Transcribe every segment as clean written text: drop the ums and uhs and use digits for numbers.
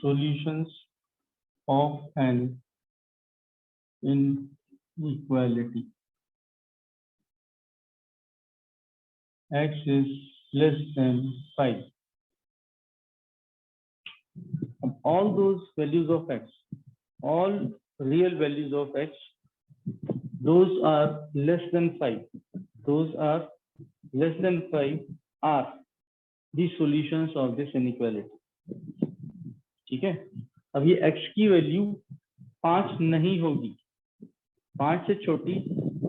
solutions of an inequality. X is less than 5. All those values of X, all real values of X, those are less than 5. Those are less than 5 are the solutions of this inequality. ठीक है, अब ये x की value 5 नहीं होगी, 5 से छोटी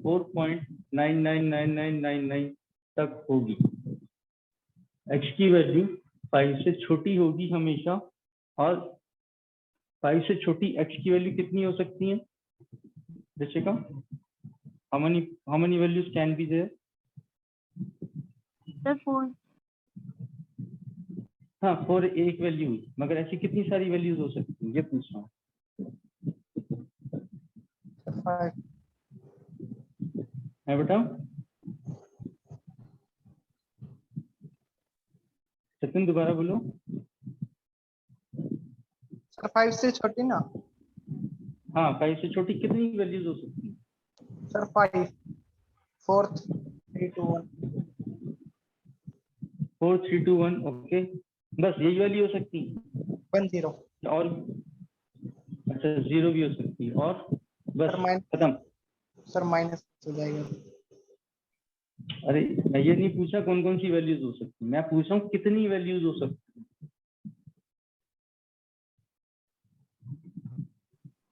4.999999 तक होगी। x की वैल्यू 5 से छोटी होगी हमेशा, और 5 से छोटी x की वैल्यू कितनी हो सकती है दर्शिका? how many values can be there? Sir, 4. हाँ 4 एक वैल्यू हुई, मगर ऐसी कितनी सारी वैल्यूज हो सकती हैं ये पूछ रहा हूँ। 5 है बेटा? सचिन दोबारा बोलो। सर 5 से छोटी ना? हाँ 5 से छोटी कितनी वैल्यूज हो सकती हैं? सर 5 4 3 2 1 4 3 2 1 ओके, बस यही वैल्यू हो सकती है 1 0 और अच्छा 0 भी हो सकती है और बस सर खत्म। सर माइनस हो जाएगा। अरे मैं ये नहीं पूछा कौन कौन सी वैल्यूज हो सकती है, मैं पूछ रहा हूँ कितनी वैल्यूज हो सकती है।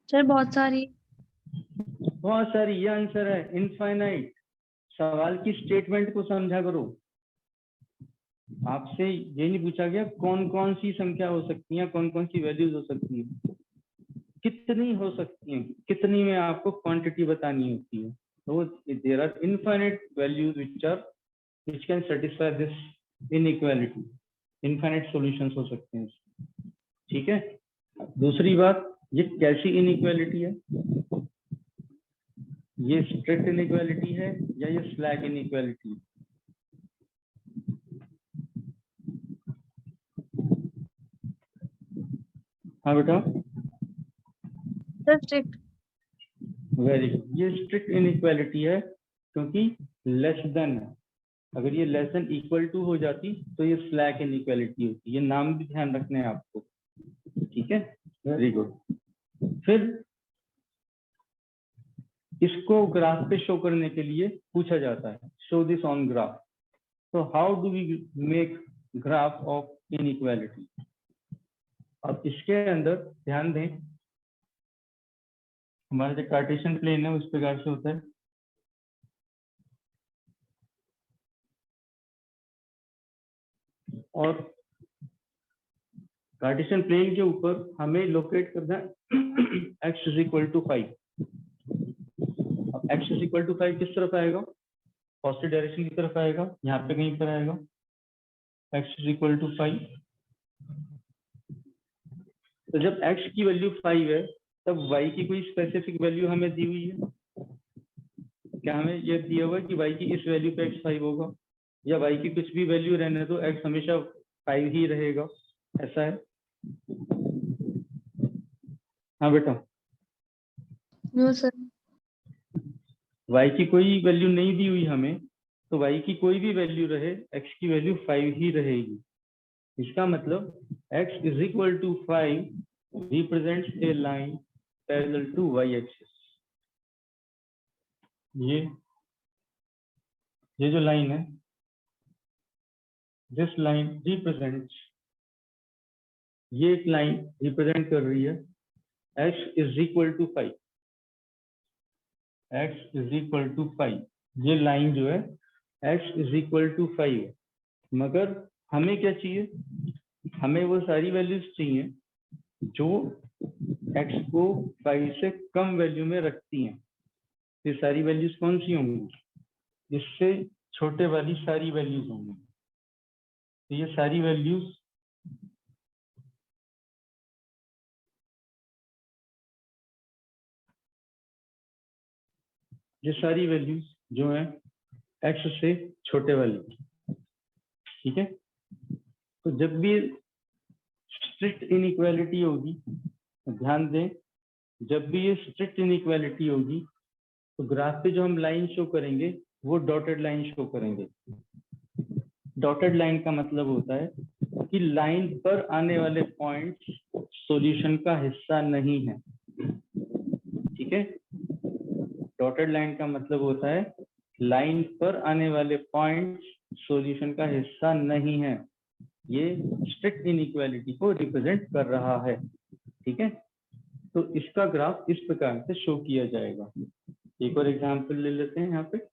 सर बहुत सारी। बहुत सारी, ये आंसर है इनफाइनाइट। सवाल की स्टेटमेंट को समझा करो। आपसे ये नहीं पूछा गया कौन कौन सी संख्या हो सकती है, कौन कौन सी वैल्यूज हो सकती है, कितनी हो सकती है, कितनी में आपको क्वांटिटी बतानी होती है। तो there are infinite values which can satisfy this inequality. Infinite solutions हो सकते हैं, ठीक है। दूसरी बात, ये कैसी इनइक्वालिटी है? ये स्ट्रिक्ट इनइक्वालिटी है या ये स्लैक इनइक्वालिटी है? हाँ बेटा? Sir strict. वेरी गुड, ये स्ट्रिक्ट इनइक्वालिटी है क्योंकि लेस देन है। अगर ये लेस देन इक्वल टू हो जाती तो ये स्लैक इनइक्वालिटी होती। ये नाम भी ध्यान रखने हैं आपको, ठीक है। Very good. फिर इसको ग्राफ पे शो करने के लिए पूछा जाता है, शो दिस ऑन ग्राफ। तो how do we make graph of inequality? अब इसके अंदर ध्यान दें, हमारा जो कार्टेशियन प्लेन है उस प्रकार से होता है। और कार्टेशियन प्लेन के ऊपर हमें लोकेट करना है x इज इक्वल टू 5। अब x इज इक्वल टू 5 किस तरफ आएगा? पॉजिटिव डायरेक्शन की तरफ आएगा, यहाँ पे कहीं पर आएगा x इज इक्वल टू 5। तो जब x की वैल्यू 5 है तब y की कोई स्पेसिफिक वैल्यू हमें दी हुई है क्या? हमें यह दिया हुआ है कि y की इस वैल्यू पे x 5 होगा, या y की कुछ भी वैल्यू रहने दो x हमेशा 5 ही रहेगा, ऐसा है? हाँ बेटा? No sir. y की कोई वैल्यू नहीं दी हुई हमें, तो y की कोई भी वैल्यू रहे x की वैल्यू 5 ही रहेगी। इसका मतलब x is equal to 5 represents a line parallel to y axis. ये जो लाइन है, दिस लाइन रिप्रेजेंट्स, ये एक लाइन रिप्रेजेंट कर रही है x is equal to 5। x is equal to 5, ये लाइन जो है x इज इक्वल टू 5 है। मगर हमें क्या चाहिए? हमें वो सारी वैल्यूज चाहिए जो x को 5 से कम वैल्यू में रखती हैं। ये सारी वैल्यूज कौन सी होंगी? इससे छोटे वाली सारी वैल्यूज होंगी। तो ये सारी वैल्यूज जो है x से छोटे वाली, ठीक है। तो जब भी स्ट्रिक्ट इनइक्वालिटी होगी, ध्यान दें, जब भी ये स्ट्रिक्ट इनइक्वालिटी होगी तो ग्राफ पे जो हम लाइन शो करेंगे वो डॉटेड लाइन शो करेंगे। डॉटेड लाइन का मतलब होता है कि लाइन पर आने वाले पॉइंट्स सॉल्यूशन का हिस्सा नहीं है। ठीक है, डॉटेड लाइन का मतलब होता है लाइन पर आने वाले पॉइंट्स सॉल्यूशन का हिस्सा नहीं है। ये स्ट्रिक्ट इनइक्वालिटी को रिप्रेजेंट कर रहा है। ठीक है, तो इसका ग्राफ इस प्रकार से शो किया जाएगा। एक और एग्जांपल ले लेते हैं यहाँ पे।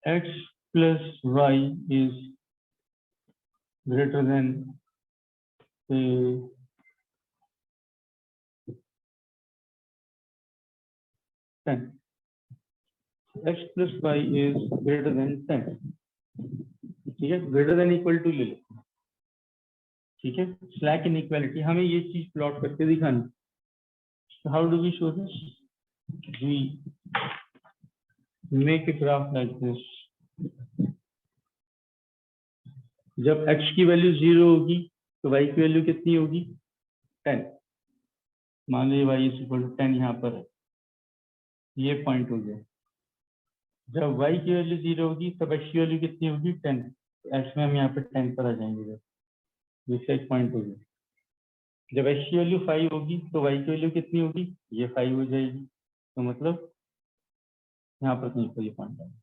x plus y is greater than say 10. x plus y is greater than 10. ठीक है, ग्रेटर देन इक्वल टू ले लो। ठीक है, स्लैक इनइक्वालिटी हमें ये चीज प्लॉट करके दिखानी। How do we show this? We make a graph like this. जब x की वैल्यू 0 होगी तो y की वैल्यू कितनी होगी? 10। मान लीजिए y इज इक्वल टू 10 यहाँ पर है, ये पॉइंट हो गया। जब y की वैल्यू 0 होगी तब x की वैल्यू कितनी होगी? 10। x में हम यहाँ पे 10 पर आ जाएंगे। ये एक पॉइंट हो गया। जब x की वैल्यू 5 होगी तो y की वैल्यू कितनी होगी? ये 5 हो जाएगी। तो मतलब यहाँ पर कहीं पर ये पॉइंट आएगा,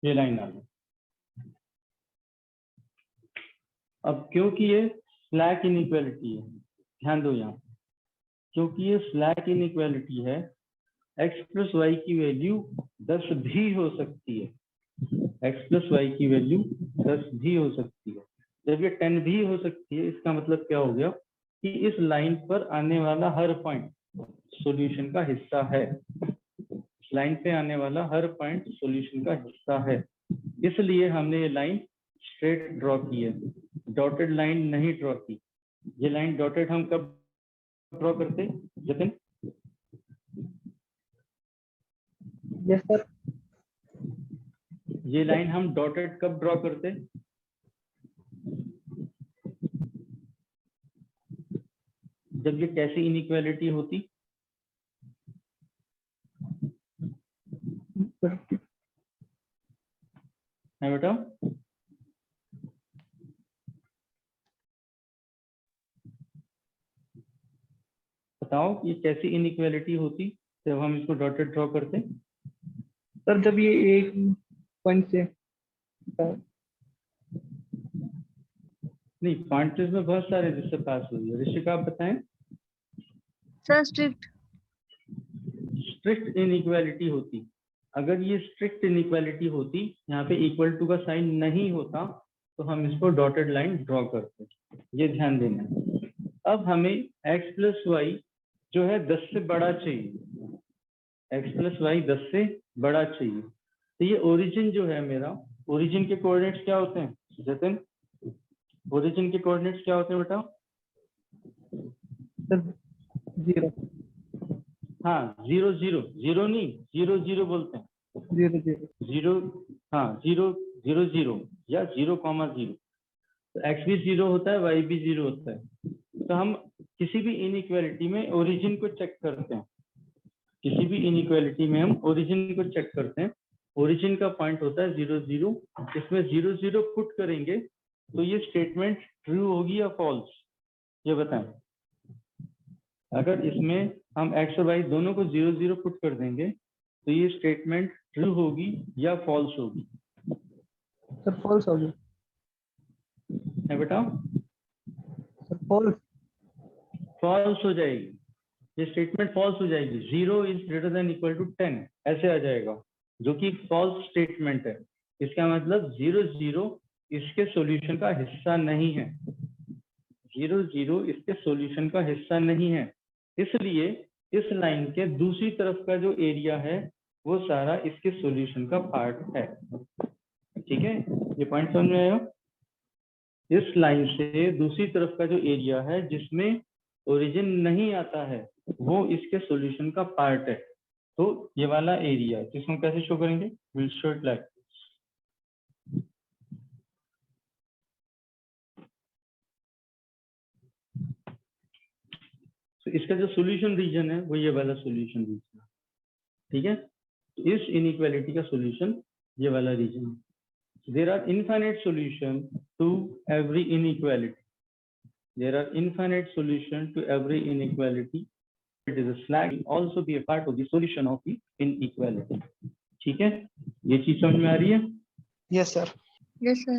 ये लाइन आ गई। अब क्योंकि ये स्लैक इनइक्वालिटी है, ध्यान दो यहाँ, क्योंकि ये स्लैक इनइक्वालिटी है, x प्लस वाई की वैल्यू 10 भी हो सकती है। x प्लस वाई की वैल्यू 10 भी हो सकती है। जब ये 10 भी हो सकती है, इसका मतलब क्या हो गया कि इस लाइन पर आने वाला हर पॉइंट सॉल्यूशन का हिस्सा है। इस लाइन पे आने वाला हर पॉइंट सॉल्यूशन का हिस्सा है, इसलिए हमने ये लाइन स्ट्रेट ड्रॉ की है, डॉटेड लाइन नहीं ड्रॉ की। ये लाइन डॉटेड हम कब ड्रॉ करते जतिन? Yes sir. ये लाइन हम डॉटेड कब ड्रॉ करते? जब ये कैसी इनइक्वालिटी होती? है बेटा, बताओ ये कैसी इनइक्वालिटी होती जब हम इसको डॉटेड ड्रॉ करते? सर जब ये एक पॉइंट से नहीं, पॉइंट में बहुत सारे जिससे पास हुई है। ऋषिका आप बताएं। Sir strict. स्ट्रिक्ट इनइक्वालिटी होती, अगर ये स्ट्रिक्ट इनइक्वालिटी होती, यहाँ पे इक्वल टू का साइन नहीं होता, तो हम इसको डॉटेड लाइन ड्रॉ करते। ये ध्यान देना है। अब हमें x प्लस वाई जो है 10 से बड़ा चाहिए, x प्लस वाई 10 से बड़ा चाहिए। तो ये ओरिजिन जो है मेरा, ओरिजिन के कोऑर्डिनेट्स क्या होते हैं जतिन? ओरिजिन के कोऑर्डिनेट्स क्या होते हैं बेटा? सर 0 हाँ, 0 0 0 नहीं, 0 0 बोलते हैं। 0 0 0, हाँ 0 0 0 या 0,0। तो x भी 0 होता है, y भी 0 होता है। तो हम किसी भी इनइक्वालिटी में ओरिजिन को चेक करते हैं, किसी भी इनइक्वालिटी में हम ओरिजिन को चेक करते हैं। ओरिजिन का पॉइंट होता है 0 0। इसमें 0 0 पुट करेंगे तो ये स्टेटमेंट ट्रू होगी या फॉल्स, ये बताएं। अगर इसमें हम x और y दोनों को 0 0 पुट कर देंगे तो ये स्टेटमेंट ट्रू होगी या फॉल्स होगी? सर फॉल्स होगी। है बेटा? Sir false. फॉल्स हो जाएगी, ये स्टेटमेंट फॉल्स हो जाएगी। 0 is greater than equal to 10 ऐसे आ जाएगा, जो कि फॉल्स स्टेटमेंट है। इसका मतलब 0 0 इसके सॉल्यूशन का हिस्सा नहीं है। 0 0 इसके सॉल्यूशन का हिस्सा नहीं है, इसलिए इस लाइन के दूसरी तरफ का जो एरिया है वो सारा इसके सॉल्यूशन का पार्ट है। ठीक है, ये पॉइंट समझ में आएगा। इस लाइन से दूसरी तरफ का जो एरिया है जिसमें ओरिजिन नहीं आता है वो इसके सॉल्यूशन का पार्ट है, तो ये वाला एरिया है। इसको हम कैसे शो करेंगे? विल शो इट लाइक तो इसका जो सॉल्यूशन रीजन है वो ये वाला सॉल्यूशन रीजन है, ठीक है। तो इस इनइक्वालिटी का सॉल्यूशन ये वाला रीजन है। There are infinite solution to every inequality. There are infinite solution to every inequality. It is a slack will also be a part of the solution of the inequality. ठीक है, ये चीज समझ में आ रही है? Yes, sir. Yes, sir.